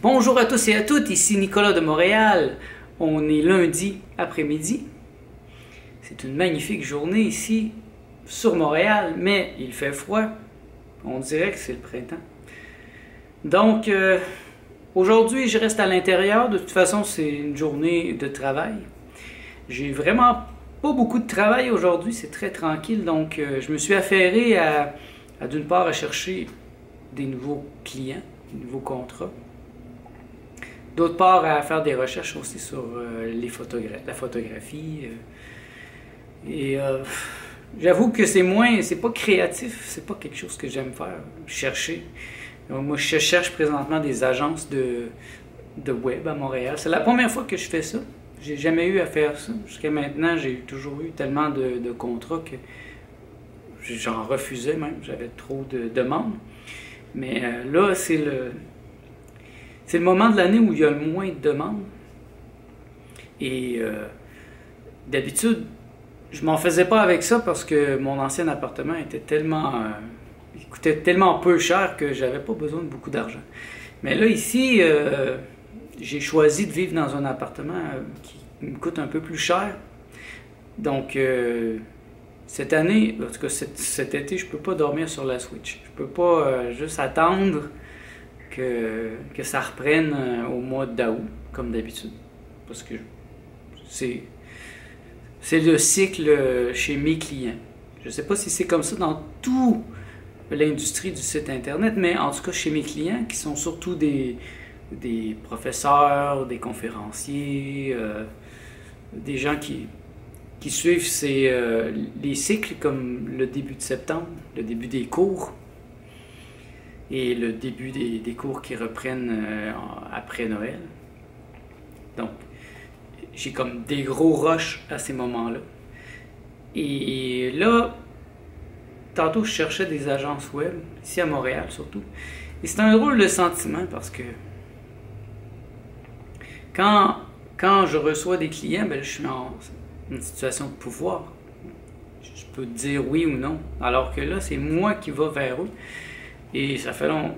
Bonjour à tous et à toutes, ici Nicolas de Montréal. On est lundi après-midi. C'est une magnifique journée ici sur Montréal, mais il fait froid. On dirait que c'est le printemps. Donc, aujourd'hui, je reste à l'intérieur. De toute façon, c'est une journée de travail. J'ai vraiment pas beaucoup de travail aujourd'hui, c'est très tranquille. Donc, je me suis affairé à d'une part, à chercher des nouveaux clients, des nouveaux contrats. D'autre part, à faire des recherches aussi sur la photographie. J'avoue que c'est pas créatif, c'est pas quelque chose que j'aime faire, chercher. Donc, moi, je cherche présentement des agences de web à Montréal. C'est la première fois que je fais ça. J'ai jamais eu à faire ça. Jusqu'à maintenant, j'ai toujours eu tellement de contrats que j'en refusais même. J'avais trop de demandes. Mais là, c'est le moment de l'année où il y a le moins de demandes. Et d'habitude, je m'en faisais pas avec ça parce que mon ancien appartement était il coûtait tellement peu cher que j'avais pas besoin de beaucoup d'argent. Mais là, ici, j'ai choisi de vivre dans un appartement qui me coûte un peu plus cher. Donc, cette année, en tout cas cet été, je peux pas dormir sur la Switch. Je peux pas juste attendre que ça reprenne au mois d'août, comme d'habitude. Parce que c'est le cycle chez mes clients. Je ne sais pas si c'est comme ça dans toute l'industrie du site Internet, mais en tout cas chez mes clients, qui sont surtout des professeurs, des conférenciers, des gens qui suivent les cycles comme le début de septembre, le début des cours, et le début des cours qui reprennent après Noël. Donc, j'ai comme des gros rushs à ces moments-là. Et là, tantôt, je cherchais des agences web, ici à Montréal surtout. Et c'est un drôle de sentiment parce que quand je reçois des clients, ben, je suis en une situation de pouvoir. Je peux dire oui ou non. Alors que là, c'est moi qui va vers eux. Et ça fait longtemps,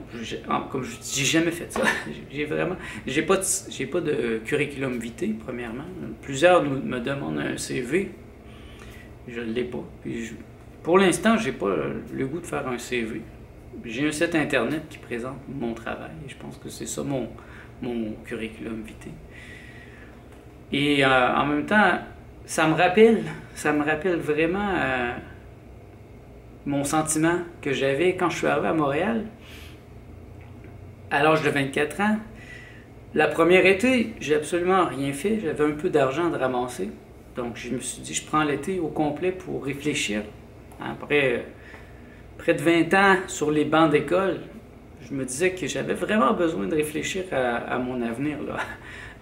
comme je dis, j'ai jamais fait ça. J'ai pas de curriculum vitae, premièrement. Plusieurs me demandent un CV. Je ne l'ai pas. Pour l'instant, j'ai pas le goût de faire un CV. J'ai un site internet qui présente mon travail. Et je pense que c'est ça mon curriculum vitae. Et en même temps, ça me rappelle vraiment mon sentiment que j'avais quand je suis arrivé à Montréal, à l'âge de 24 ans. La première été, j'ai absolument rien fait. J'avais un peu d'argent de ramasser. Donc, je me suis dit, je prends l'été au complet pour réfléchir. Après près de 20 ans sur les bancs d'école, je me disais que j'avais vraiment besoin de réfléchir à mon avenir, là,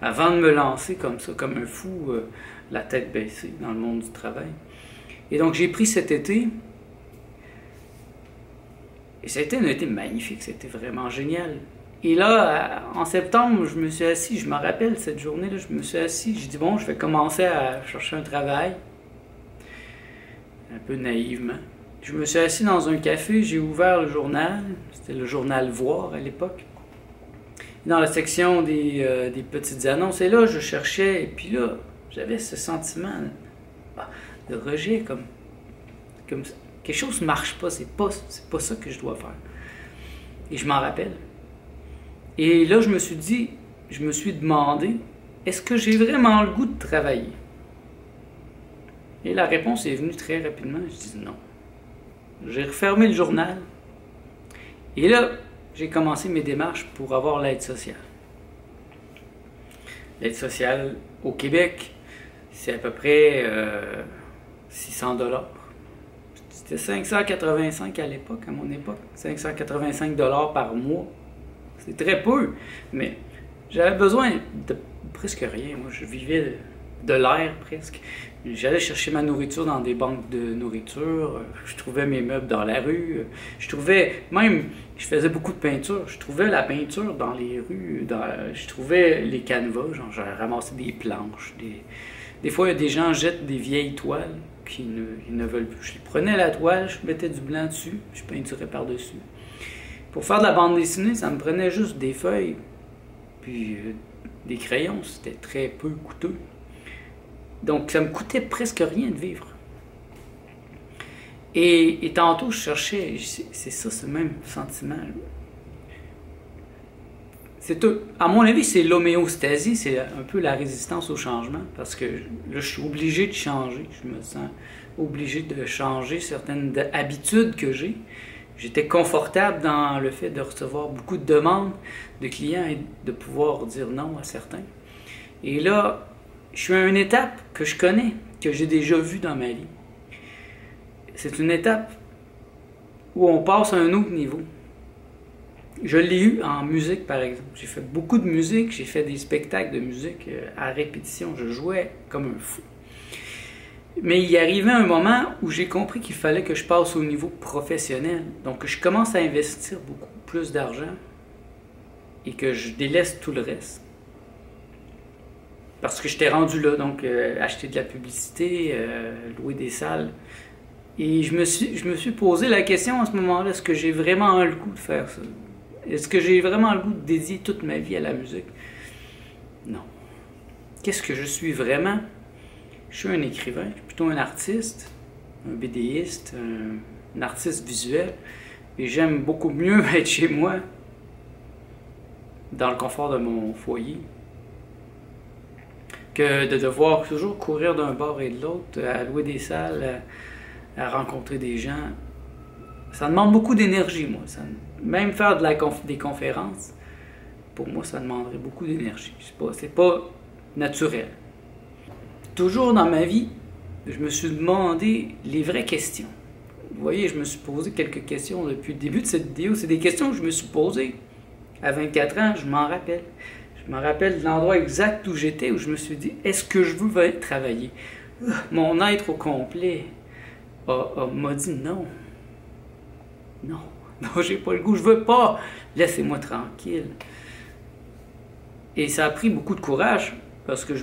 avant de me lancer comme ça, comme un fou, la tête baissée dans le monde du travail. Et donc, j'ai pris cet été. Et ça a été un été magnifique, c'était vraiment génial. Et là, en septembre, je me suis assis, je me rappelle cette journée-là, je me suis assis, j'ai dit bon, je vais commencer à chercher un travail, un peu naïvement. Je me suis assis dans un café, j'ai ouvert le journal, c'était le journal Voir à l'époque, dans la section des petites annonces. Et là, je cherchais, et puis là, j'avais ce sentiment de rejet, comme quelque chose ne marche pas, c'est pas ça que je dois faire. Et je m'en rappelle. Et là, je me suis demandé, est-ce que j'ai vraiment le goût de travailler? Et la réponse est venue très rapidement. Je dis non. J'ai refermé le journal. Et là, j'ai commencé mes démarches pour avoir l'aide sociale. L'aide sociale au Québec, c'est à peu près 600$. C'était 585 à l'époque, à mon époque. 585$ par mois. C'est très peu, mais j'avais besoin de presque rien. Moi, je vivais de l'air presque. J'allais chercher ma nourriture dans des banques de nourriture. Je trouvais mes meubles dans la rue. Je faisais beaucoup de peinture. Je trouvais la peinture dans les rues. Je trouvais les canevas. Genre, j'avais ramassé des planches. Des fois, des gens jettent des vieilles toiles qui ne veulent plus. Je prenais la toile, je mettais du blanc dessus, je peinturais par-dessus. Pour faire de la bande dessinée, ça me prenait juste des feuilles, Puis des crayons, c'était très peu coûteux. Donc ça me coûtait presque rien de vivre. Et tantôt, je cherchais, c'est ça, ce même sentiment. À mon avis, c'est l'homéostasie, c'est un peu la résistance au changement, parce que là, je suis obligé de changer. Je me sens obligé de changer certaines habitudes que j'ai. J'étais confortable dans le fait de recevoir beaucoup de demandes de clients et de pouvoir dire non à certains. Et là, je suis à une étape que je connais, que j'ai déjà vue dans ma vie. C'est une étape où on passe à un autre niveau. Je l'ai eu en musique, par exemple. J'ai fait beaucoup de musique, j'ai fait des spectacles de musique à répétition. Je jouais comme un fou. Mais il y arrivait un moment où j'ai compris qu'il fallait que je passe au niveau professionnel. Donc, je commence à investir beaucoup plus d'argent et que je délaisse tout le reste. Parce que j'étais rendu là, donc acheter de la publicité, louer des salles. Et je me suis posé la question à ce moment-là, est-ce que j'ai vraiment le goût de faire ça? Est-ce que j'ai vraiment le goût de dédier toute ma vie à la musique? Non. Qu'est-ce que je suis vraiment? Je suis un écrivain, je suis plutôt un artiste, un BDiste, un artiste visuel. Et j'aime beaucoup mieux être chez moi, dans le confort de mon foyer, que de devoir toujours courir d'un bord et de l'autre, à louer des salles, à rencontrer des gens. Ça demande beaucoup d'énergie, moi. Même faire des conférences, pour moi, ça demanderait beaucoup d'énergie. C'est pas naturel. Toujours dans ma vie, je me suis demandé les vraies questions. Vous voyez, je me suis posé quelques questions depuis le début de cette vidéo. C'est des questions que je me suis posées à 24 ans, je m'en rappelle. Je me rappelle de l'endroit exact où j'étais, où je me suis dit, est-ce que je veux travailler? Mon être au complet m'a dit non. Non, non, j'ai pas le goût, je veux pas. Laissez-moi tranquille. Et ça a pris beaucoup de courage, parce que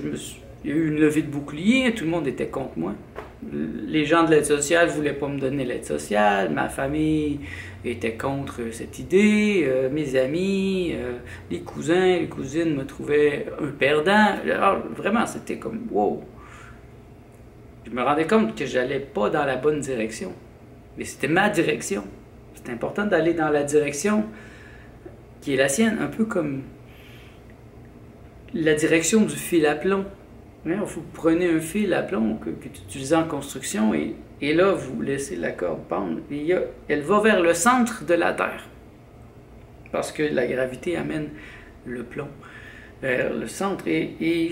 il y a eu une levée de bouclier, tout le monde était contre moi. Les gens de l'aide sociale ne voulaient pas me donner l'aide sociale, ma famille était contre cette idée, mes amis, les cousins, les cousines me trouvaient un perdant. Alors, vraiment, c'était comme wow. Je me rendais compte que j'allais pas dans la bonne direction. Mais c'était ma direction. C'est important d'aller dans la direction qui est la sienne, un peu comme la direction du fil à plomb. Vous prenez un fil à plomb que tu utilises en construction et là, vous laissez la corde pendre. Et elle va vers le centre de la Terre. Parce que la gravité amène le plomb vers le centre. Et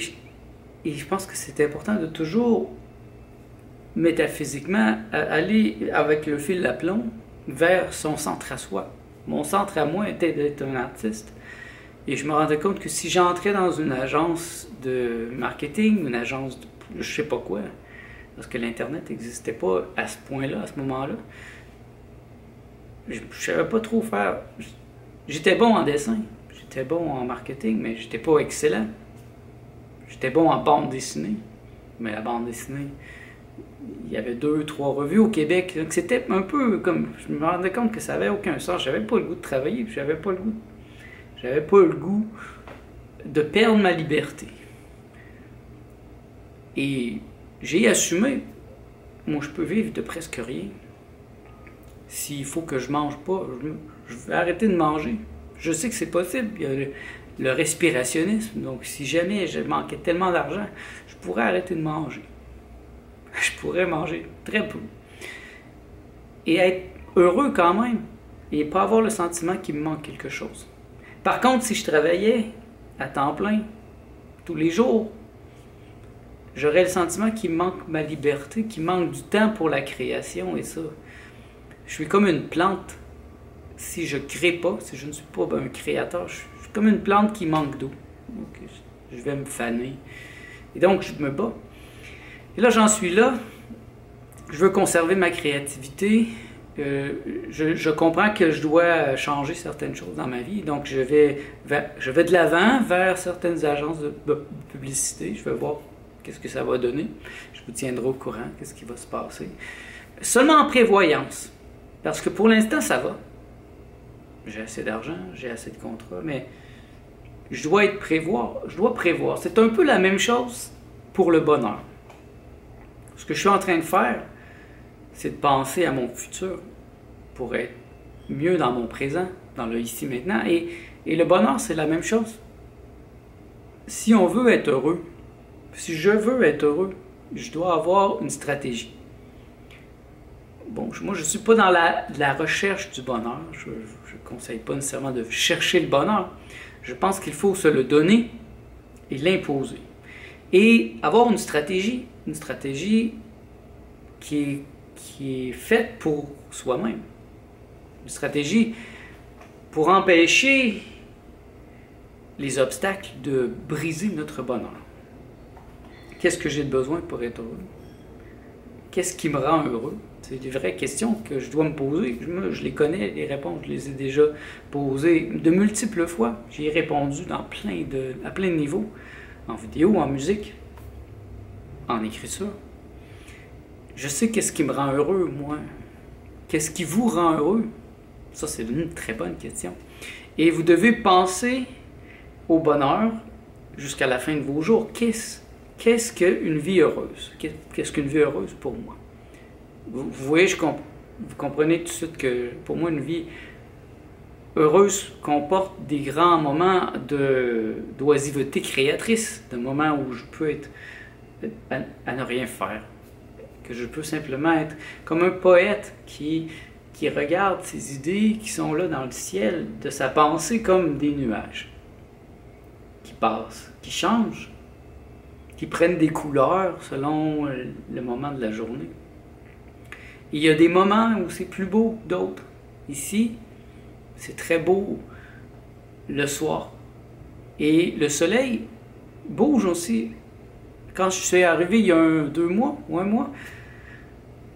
je pense que c'est important de toujours, métaphysiquement, aller avec le fil à plomb vers son centre à soi. Mon centre à moi était d'être un artiste. Et je me rendais compte que si j'entrais dans une agence de marketing, une agence de je sais pas quoi, parce que l'Internet n'existait pas à ce point-là, à ce moment-là, je ne savais pas trop faire. J'étais bon en dessin, j'étais bon en marketing, mais j'étais pas excellent. J'étais bon en bande dessinée, mais la bande dessinée, il y avait 2, 3 revues au Québec. Donc c'était un peu comme, je me rendais compte que ça n'avait aucun sens. J'avais pas le goût de travailler, puis j'avais pas le goût de perdre ma liberté. Et j'ai assumé, moi je peux vivre de presque rien. S'il faut que je mange pas, je vais arrêter de manger. Je sais que c'est possible, il y a le respirationnisme, donc si jamais je manquais tellement d'argent, je pourrais arrêter de manger. Je pourrais manger très peu. Et être heureux quand même, et pas avoir le sentiment qu'il me manque quelque chose. Par contre, si je travaillais à temps plein, tous les jours, j'aurais le sentiment qu'il me manque ma liberté, qu'il manque du temps pour la création et ça. Je suis comme une plante. Si je ne crée pas, si je ne suis pas un créateur, je suis comme une plante qui manque d'eau. Donc, je vais me faner. Et donc, je me bats. Et là, j'en suis là. Je veux conserver ma créativité. Je comprends que je dois changer certaines choses dans ma vie, donc je vais de l'avant vers certaines agences de publicité. Je vais voir qu'est-ce que ça va donner. Je vous tiendrai au courant, qu'est-ce qui va se passer. Seulement en prévoyance, parce que pour l'instant, ça va. J'ai assez d'argent, j'ai assez de contrats, mais je dois prévoir. Je dois prévoir. C'est un peu la même chose pour le bonheur. Ce que je suis en train de faire, c'est de penser à mon futur pour être mieux dans mon présent, dans le ici maintenant. Et le bonheur, c'est la même chose. Si on veut être heureux, si je veux être heureux, je dois avoir une stratégie. Bon, moi, je ne suis pas dans la recherche du bonheur. Je ne conseille pas nécessairement de chercher le bonheur. Je pense qu'il faut se le donner et l'imposer. Et avoir une stratégie qui est faite pour soi-même. Une stratégie pour empêcher les obstacles de briser notre bonheur. Qu'est-ce que j'ai besoin pour être heureux? Qu'est-ce qui me rend heureux? C'est des vraies questions que je dois me poser. Je les connais, les réponses, je les ai déjà posées de multiples fois. J'y ai répondu à plein de niveaux, en vidéo, en musique, en écriture. Je sais qu'est-ce qui me rend heureux, moi. Qu'est-ce qui vous rend heureux? Ça, c'est une très bonne question. Et vous devez penser au bonheur jusqu'à la fin de vos jours. Qu'est-ce qu'une vie heureuse? Qu'est-ce qu'une vie heureuse pour moi? Vous voyez, vous comprenez tout de suite que pour moi, une vie heureuse comporte des grands moments d'oisiveté créatrice, de moments où je peux être à ne rien faire, que je peux simplement être comme un poète qui regarde ses idées qui sont là dans le ciel, de sa pensée comme des nuages, qui passent, qui changent, qui prennent des couleurs selon le moment de la journée. Il y a des moments où c'est plus beau que d'autres. Ici, c'est très beau le soir. Et le soleil bouge aussi. Quand je suis arrivé il y a 2 mois ou 1 mois,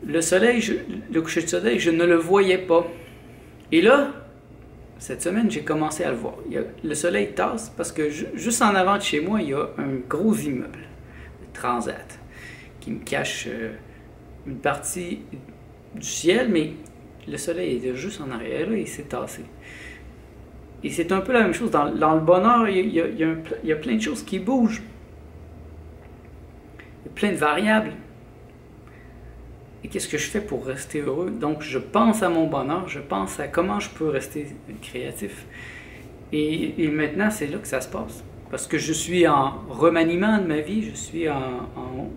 le coucher de soleil, je ne le voyais pas. Et là, cette semaine, j'ai commencé à le voir. Le soleil tasse parce que juste en avant de chez moi, il y a un gros immeuble, le Transat, qui me cache une partie du ciel, mais le soleil était juste en arrière, là, et il s'est tassé. Et c'est un peu la même chose. Dans le bonheur, il y a plein de choses qui bougent. Il y a plein de variables. Et qu'est-ce que je fais pour rester heureux? Donc, je pense à mon bonheur, je pense à comment je peux rester créatif. Et maintenant, c'est là que ça se passe. Parce que je suis en remaniement de ma vie, je suis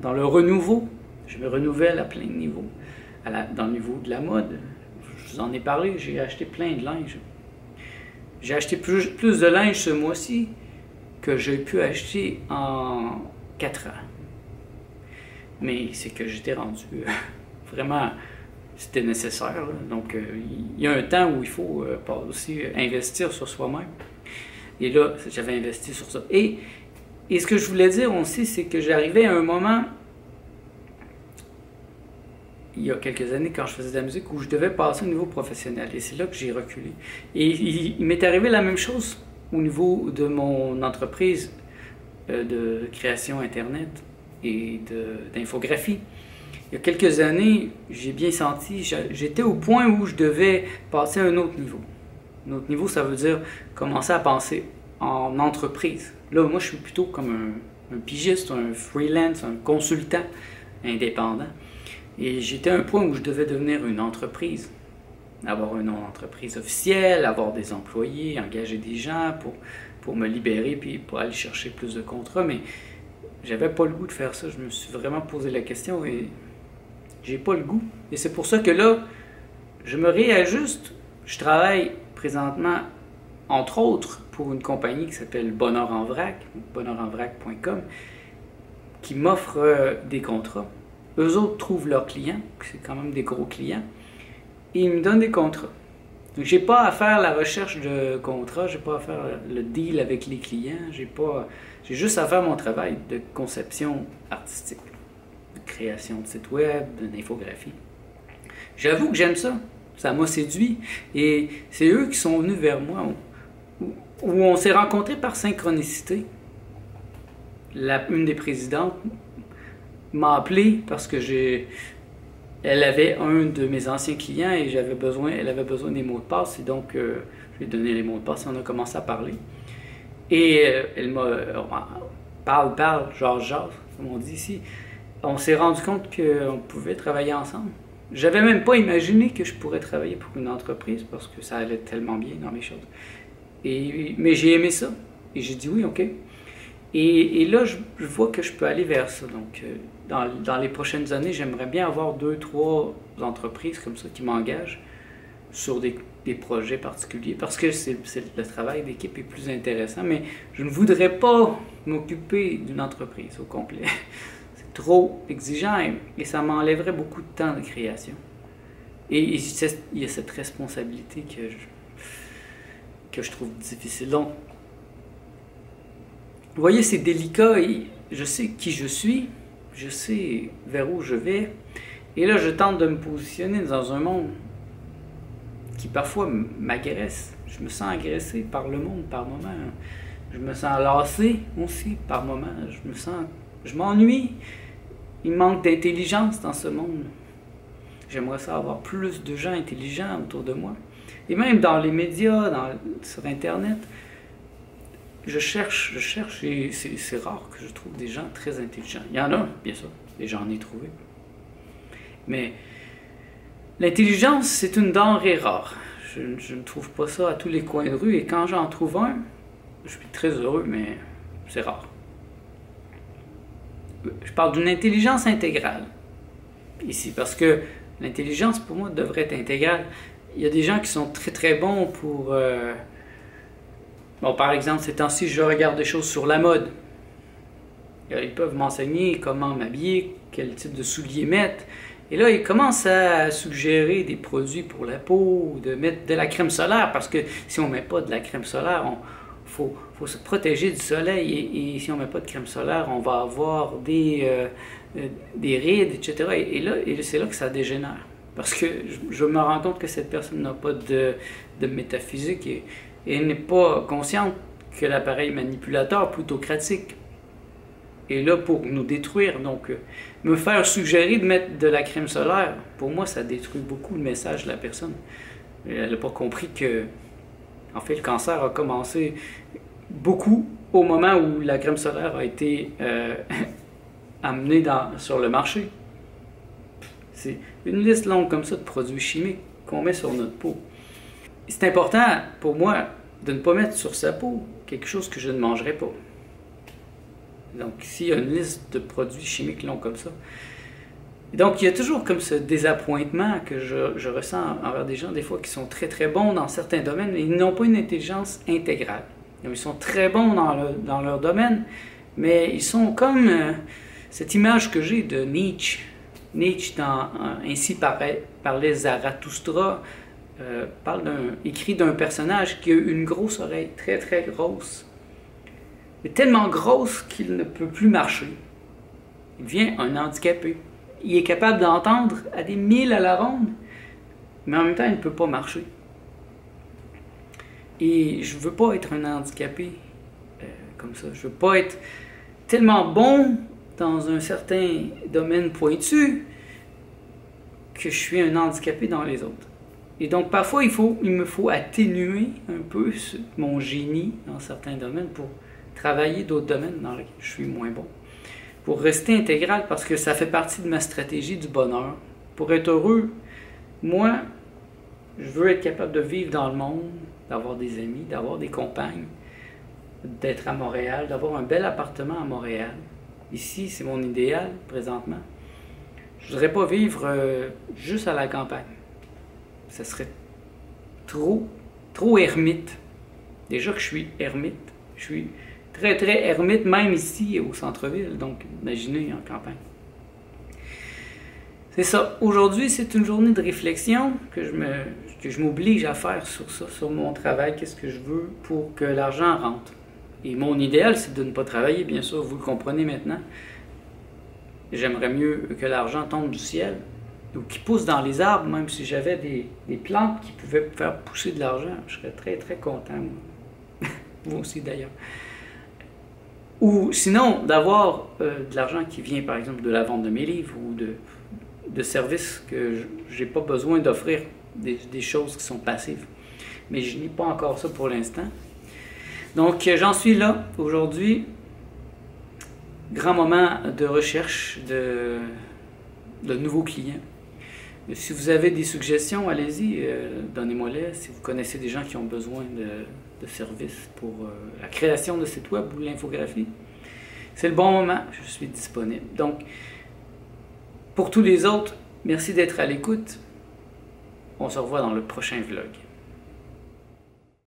dans le renouveau. Je me renouvelle à plein de niveaux. Dans le niveau de la mode, je vous en ai parlé, j'ai acheté plein de linge. J'ai acheté plus de linge ce mois-ci que j'ai pu acheter en 4 ans. Mais c'est que j'étais rendu vraiment, c'était nécessaire. Là. Donc, il y a un temps où il faut aussi investir sur soi-même. Et là, j'avais investi sur ça. Et ce que je voulais dire aussi, c'est que j'arrivais à un moment, il y a quelques années, quand je faisais de la musique, où je devais passer au niveau professionnel. Et c'est là que j'ai reculé. Et il m'est arrivé la même chose au niveau de mon entreprise de création Internet et d'infographie. Il y a quelques années, j'ai bien senti, j'étais au point où je devais passer à un autre niveau. Un autre niveau, ça veut dire commencer à penser en entreprise. Là, moi, je suis plutôt comme un pigiste, un freelance, un consultant indépendant. Et j'étais à un point où je devais devenir une entreprise, avoir un nom d'entreprise officiel, avoir des employés, engager des gens pour me libérer puis pour aller chercher plus de contrats. Mais j'avais pas le goût de faire ça. Je me suis vraiment posé la question et j'ai pas le goût. Et c'est pour ça que là, je me réajuste. Je travaille présentement, entre autres, pour une compagnie qui s'appelle Bonheur en vrac, bonheurenvrac.com, qui m'offre des contrats. Eux autres trouvent leurs clients, c'est quand même des gros clients, et ils me donnent des contrats. Donc, j'ai pas à faire la recherche de contrats, j'ai pas à faire le deal avec les clients, j'ai juste à faire mon travail de conception artistique, de création de site web, d'infographie. J'avoue que j'aime ça, ça m'a séduit, et c'est eux qui sont venus vers moi, où on s'est rencontrés par synchronicité. Une des présidentes m'a appelé parce que elle avait un de mes anciens clients et elle avait besoin des mots de passe et donc je lui ai donné les mots de passe et on a commencé à parler. Et elle m'a... parle, jase, comme on dit ici. On s'est rendu compte qu'on pouvait travailler ensemble. J'avais même pas imaginé que je pourrais travailler pour une entreprise parce que ça allait tellement bien dans mes choses. Mais j'ai aimé ça. Et j'ai dit oui, OK. Et là, je vois que je peux aller vers ça. Donc, dans les prochaines années, j'aimerais bien avoir 2-3 entreprises comme ça qui m'engagent sur des projets particuliers parce que le travail d'équipe est plus intéressant. Mais je ne voudrais pas m'occuper d'une entreprise au complet. C'est trop exigeant et ça m'enlèverait beaucoup de temps de création. Et il y a cette responsabilité que je trouve difficile. Donc, vous voyez, c'est délicat et je sais qui je suis, je sais vers où je vais. Et là, je tente de me positionner dans un monde qui parfois m'agresse. Je me sens agressé par le monde par moments. Je me sens lassé aussi par moments. Je m'ennuie. Il manque d'intelligence dans ce monde. J'aimerais ça avoir plus de gens intelligents autour de moi. Et même dans les médias, sur Internet, je cherche et c'est rare que je trouve des gens très intelligents. Il y en a, bien sûr, et j'en ai trouvé. Mais l'intelligence, c'est une denrée rare. Je ne trouve pas ça à tous les coins de rue et quand j'en trouve un, je suis très heureux, mais c'est rare. Je parle d'une intelligence intégrale ici parce que l'intelligence pour moi devrait être intégrale. Il y a des gens qui sont très très bons pour... Bon, par exemple, ces temps-ci, je regarde des choses sur la mode. Ils peuvent m'enseigner comment m'habiller, quel type de souliers mettre. Et là, ils commencent à suggérer des produits pour la peau, de mettre de la crème solaire, parce que si on ne met pas de la crème solaire, faut se protéger du soleil. Et si on ne met pas de crème solaire, on va avoir des rides, etc. Et c'est là que ça dégénère. Parce que je me rends compte que cette personne n'a pas de métaphysique et elle n'est pas consciente que l'appareil manipulateur plutocratique est là pour nous détruire. Donc, me faire suggérer de mettre de la crème solaire, pour moi, ça détruit beaucoup le message de la personne. Elle n'a pas compris que, en fait, le cancer a commencé beaucoup au moment où la crème solaire a été amenée sur le marché. C'est une liste longue comme ça de produits chimiques qu'on met sur notre peau. C'est important pour moi de ne pas mettre sur sa peau quelque chose que je ne mangerai pas. Donc ici, il y a une liste de produits chimiques longs comme ça. Et donc il y a toujours comme ce désappointement que je ressens envers des gens, des fois, qui sont très très bons dans certains domaines, mais ils n'ont pas une intelligence intégrale. Donc, ils sont très bons dans leur domaine, mais ils sont comme cette image que j'ai de Nietzsche. Nietzsche, Ainsi parlait Zarathustra, écrit d'un personnage qui a une grosse oreille, très très grosse, mais tellement grosse qu'il ne peut plus marcher. Il devient un handicapé. Il est capable d'entendre à des milles à la ronde, mais en même temps il ne peut pas marcher. Et je ne veux pas être un handicapé comme ça. Je ne veux pas être tellement bon dans un certain domaine pointu que je suis un handicapé dans les autres. Et donc parfois il me faut atténuer un peu mon génie dans certains domaines pour travailler d'autres domaines dans lesquels je suis moins bon. Pour rester intégral parce que ça fait partie de ma stratégie du bonheur. Pour être heureux, moi, je veux être capable de vivre dans le monde, d'avoir des amis, d'avoir des compagnes, d'être à Montréal, d'avoir un bel appartement à Montréal. Ici, c'est mon idéal présentement. Je ne voudrais pas vivre juste à la campagne. Ça serait trop ermite. Déjà que je suis ermite. Je suis très, très ermite, même ici au centre-ville. Donc, imaginez en campagne. C'est ça. Aujourd'hui, c'est une journée de réflexion que je m'oblige à faire sur ça, sur mon travail. Qu'est-ce que je veux pour que l'argent rentre. Et mon idéal, c'est de ne pas travailler, bien sûr, vous le comprenez maintenant. J'aimerais mieux que l'argent tombe du ciel, ou qu'il pousse dans les arbres, même si j'avais des plantes qui pouvaient faire pousser de l'argent. Je serais très, très content, moi. Vous aussi, d'ailleurs. Ou sinon, d'avoir de l'argent qui vient, par exemple, de la vente de mes livres, ou de services que je n'ai pas besoin d'offrir, des choses qui sont passives. Mais je n'ai pas encore ça pour l'instant. Donc, j'en suis là aujourd'hui. Grand moment de recherche de nouveaux clients. Si vous avez des suggestions, allez-y, donnez-moi-les. Si vous connaissez des gens qui ont besoin de services pour la création de sites web ou l'infographie, c'est le bon moment, je suis disponible. Donc, pour tous les autres, merci d'être à l'écoute. On se revoit dans le prochain vlog.